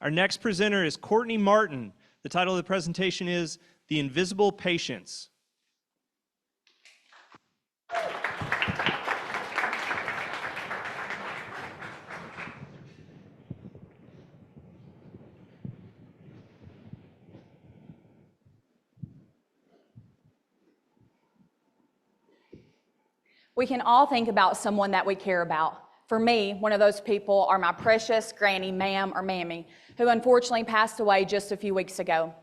Our next presenter is Courtney Martin. The title of the presentation is The Invisible Patients. We can all think about someone that we care about. For me, one of those people are my precious granny, ma'am or mammy, who unfortunately passed away just a few weeks ago.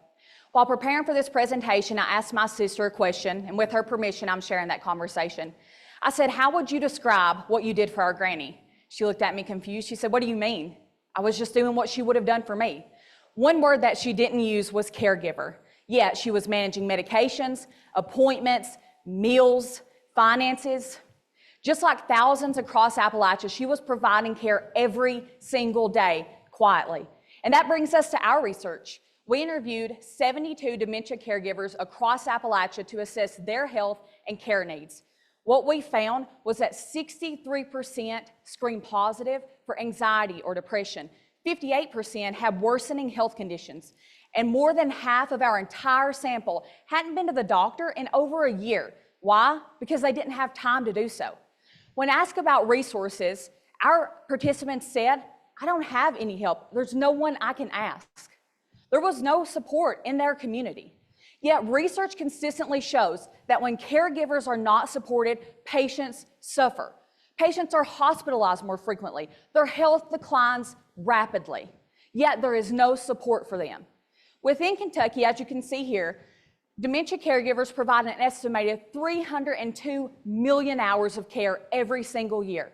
While preparing for this presentation, I asked my sister a question, and with her permission, I'm sharing that conversation. I said, "How would you describe what you did for our granny?" She looked at me confused. She said, "What do you mean?" I was just doing what she would have done for me. One word that she didn't use was caregiver. Yet she was managing medications, appointments, meals, finances. Just like thousands across Appalachia, she was providing care every single day quietly. And that brings us to our research. We interviewed 72 dementia caregivers across Appalachia to assess their health and care needs. What we found was that 63% screened positive for anxiety or depression, 58% had worsening health conditions, and more than half of our entire sample hadn't been to the doctor in over a year. Why? Because they didn't have time to do so. When asked about resources, our participants said, "I don't have any help. There's no one I can ask." There was no support in their community. Yet research consistently shows that when caregivers are not supported, patients suffer. Patients are hospitalized more frequently. Their health declines rapidly. Yet there is no support for them. Within Kentucky, as you can see here, dementia caregivers provide an estimated 302 million hours of care every single year.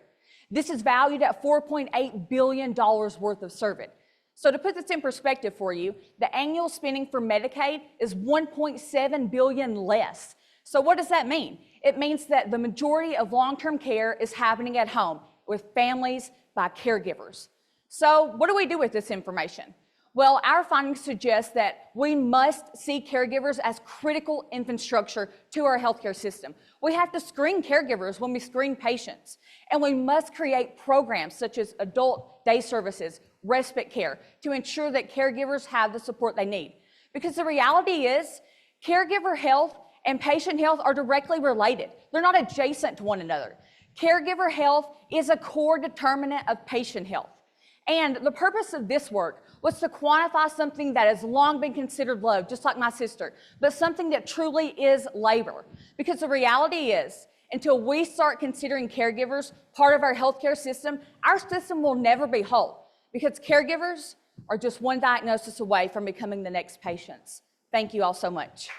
This is valued at $4.8 billion worth of service. So to put this in perspective for you, the annual spending for Medicaid is $1.7 billion less. So what does that mean? It means that the majority of long-term care is happening at home with families by caregivers. So what do we do with this information? Well, our findings suggest that we must see caregivers as critical infrastructure to our healthcare system. We have to screen caregivers when we screen patients, and we must create programs such as adult day services, respite care, to ensure that caregivers have the support they need. Because the reality is, caregiver health and patient health are directly related. They're not adjacent to one another. Caregiver health is a core determinant of patient health. And the purpose of this work was to quantify something that has long been considered low, just like my sister, but something that truly is labor. Because the reality is, until we start considering caregivers part of our healthcare system, our system will never be whole, because caregivers are just one diagnosis away from becoming the next patients. Thank you all so much.